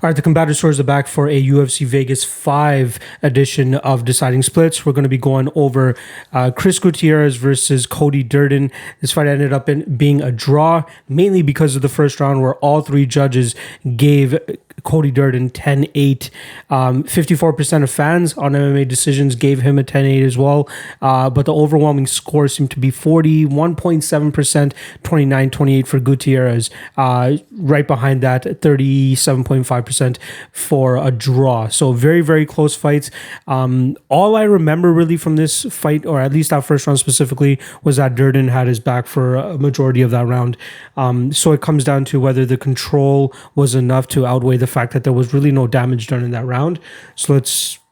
All right, the Combative Swords are back for a UFC Vegas 5 edition of Deciding Splits. We're going to be going over Chris Gutierrez versus Cody Durden. This fight ended up being a draw, mainly because of the first round where all three judges gave Cody Durden 10-8. 54% of fans on MMA Decisions gave him a 10-8 as well, but the overwhelming score seemed to be 41.7%, 29-28 for Gutierrez. Right behind that, 37.5% for a draw. So very, very close fights. All I remember really from this fight, or at least that first round specifically, was that Durden had his back for a majority of that round. So it comes down to whether the control was enough to outweigh the fact that there was really no damage done in that round. So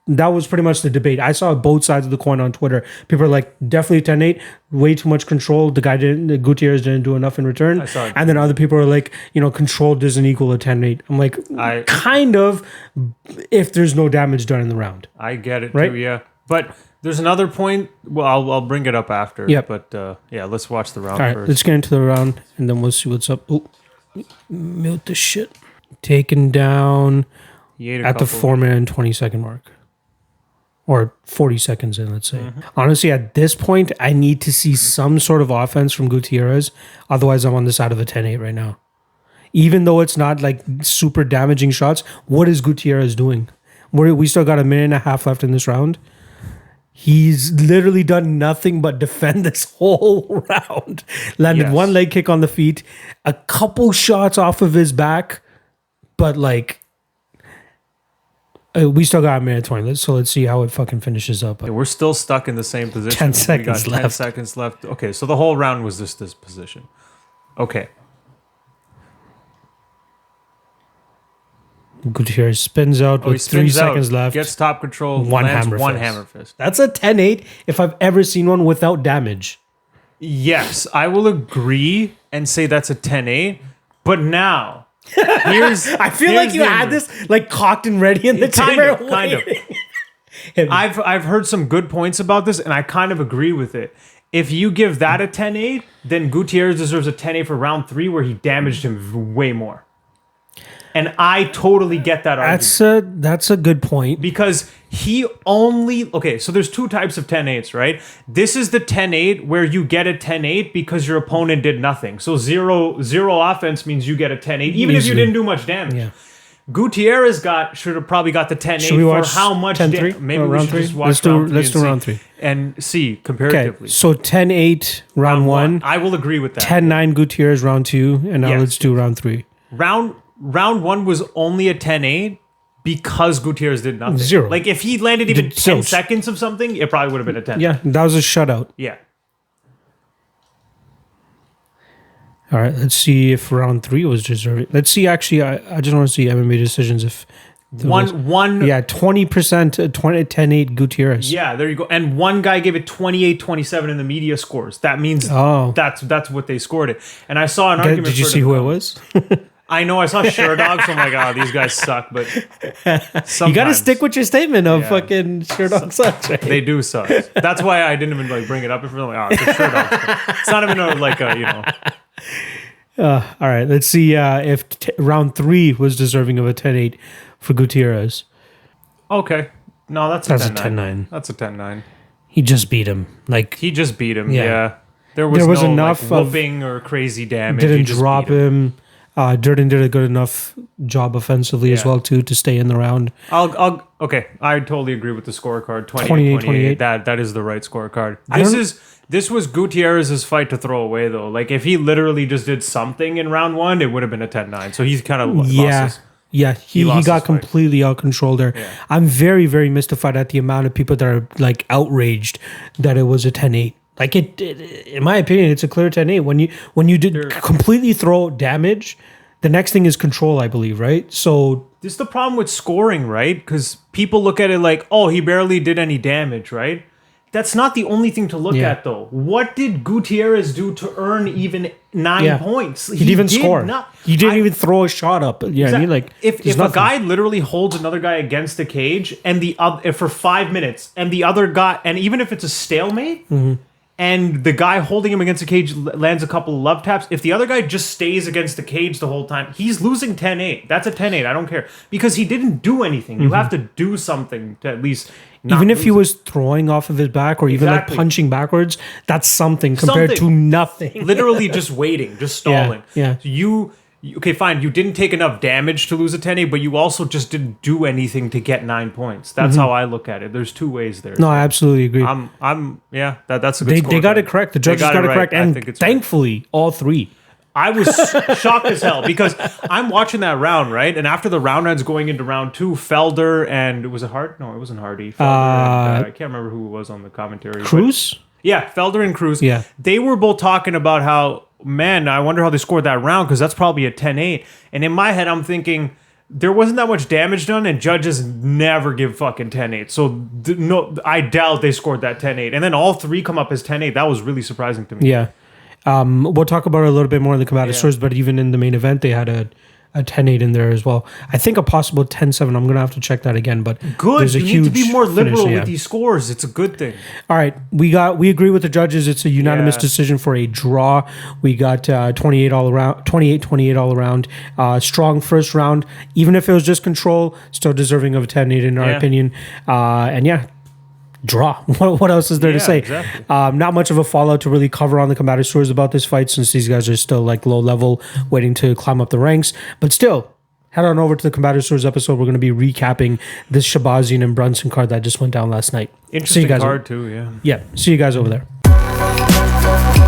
that was pretty much the debate. I saw both sides of the coin on Twitter. People are like, definitely 10-8, way too much control. Gutierrez didn't do enough in return. And then other people are like, control doesn't equal a 10-8. I'm like, kind of, if there's no damage done in the round. I get it right? too, yeah. But there's another point. Well, I'll bring it up after. Yep. But let's watch the round first. All right, let's get into the round, and then we'll see what's up. Oh, mute the shit. Taken down at the 4-minute and 20-second mark. Or 40 seconds in, let's say. Mm-hmm. Honestly, at this point, I need to see some sort of offense from Gutierrez. Otherwise, I'm on the side of a 10-8 right now. Even though it's not like super damaging shots, what is Gutierrez doing? We still got a minute and a half left in this round. He's literally done nothing but defend this whole round. Landed one leg kick on the feet, a couple shots off of his back, but like... we still got a minute 20, so let's see how it fucking finishes up. Yeah, we're still stuck in the same position. 10 seconds we got 10 seconds left. Okay, so the whole round was this position. Okay. Gutierrez spins out with 3 seconds left. Gets top control. One hammer fist. That's a 10-8 if I've ever seen one without damage. Yes, I will agree and say that's a 10-8. But now... I feel like you had this like cocked and ready in the chamber. Kind of. I've heard some good points about this, and I kind of agree with it. If you give that a 10-8, then Gutierrez deserves a 10-8 for round 3, where he damaged him way more. And I totally get that argument. That's a good point. Because he only... Okay, so there's two types of 10-8s, right? This is the 10-8 where you get a 10-8 because your opponent did nothing. So zero offense means you get a 10-8, even if you didn't do much damage. Yeah. Gutierrez should have probably got the 10-8 for how much damage. Maybe we should just watch let's do round 3. And see comparatively. Okay, so 10-8 round 1. I will agree with that. 10-9 Gutierrez round 2, and now let's do round 3. Round 1 was only a 10-8 because Gutierrez did nothing. Zero. Like, if he landed even 10 seconds of something, it probably would have been a 10. Yeah, that was a shutout. Yeah. All right, let's see if round 3 was deserving. Let's see, actually, I just want to see MMA decisions if... One. Yeah, 20%, 10-8 Gutierrez. Yeah, there you go. And one guy gave it 28-27 in the media scores. That means that's what they scored it. And I saw an argument... Did you see who it was? I know, I saw Sherdogs, so I'm like, oh, these guys suck, but you got to stick with your statement of fucking Sherdogs sucks, right? They do suck. That's why I didn't even bring it up. If I'm like, it's Sherdogs. It's not even all right, let's see if round 3 was deserving of a 10-8 for Gutierrez. Okay. No, that's a 10-9. That's a 10-9. He just beat him. He just beat him, yeah. There was no enough whooping or crazy damage. Didn't drop him. Durden did a good enough job offensively as well too to stay in the round. Okay, I totally agree with the scorecard. 28-28. That is the right scorecard. This was Gutierrez's fight to throw away though. Like, if he literally just did something in round 1, it would have been a 10-9. So he's kind of lost he got completely out controlled there. Yeah. I'm very, very mystified at the amount of people that are like outraged that it was a 10-8. Like, it, in my opinion, it's a clear 10-8. When you did completely throw damage, the next thing is control, I believe, right? So this is the problem with scoring, right? Because people look at it like, oh, he barely did any damage, right? That's not the only thing to look at, though. What did Gutierrez do to earn even 9 points? He didn't even score. He didn't even throw a shot up. Yeah, I mean, like, if a guy literally holds another guy against the cage and for 5 minutes, and the other guy, and even if it's a stalemate. Mm-hmm. and the guy holding him against the cage lands a couple of love taps. If the other guy just stays against the cage the whole time, he's losing 10-8. That's a 10-8. I don't care. Because he didn't do anything. You have to do something to at least not even if he lose was throwing off of his back or even like Exactly. punching backwards, that's something compared to nothing. literally just waiting, just stalling. Yeah. So okay, fine. You didn't take enough damage to lose a 10-8, but you also just didn't do anything to get 9 points. That's how I look at it. There's two ways there. No, I absolutely agree. That's a good They got it correct. The judges got it correct. I And think it's thankfully, all three. I was shocked as hell because I'm watching that round, right? And after the round ends going into round 2, Felder and was it Hart? No, it wasn't Hardy. Felder and, I can't remember who it was on the commentary. Cruz? Yeah, Felder and Cruz. Yeah. They were both talking about how, man, I wonder how they scored that round because that's probably a 10-8. And in my head, I'm thinking there wasn't that much damage done and judges never give fucking 10-8. So no, I doubt they scored that 10-8. And then all three come up as 10-8. That was really surprising to me. Yeah. We'll talk about it a little bit more in the combative source, but even in the main event, they had a 10-8 in there as well. I think a possible 10-7. I'm going to have to check that again, but Good. there's a You need to be huge more liberal finish, with these scores. It's a good thing. All right, we agree with the judges. It's a unanimous Yeah. decision for a draw. We got 28 all around, 28 all around. Strong first round, even if it was just control, still deserving of a 10-8 in our Yeah. opinion. Draw. What else is there to Yeah, say? exactly. Not much of a fallout to really cover on the combative stories about this fight, since these guys are still like low level, waiting to climb up the ranks. But still, head on over to the combative stories episode. We're going to be recapping this Shabazian and Brunson card that just went down last night. Interesting guys card, too, yeah. Yeah, see you guys over there.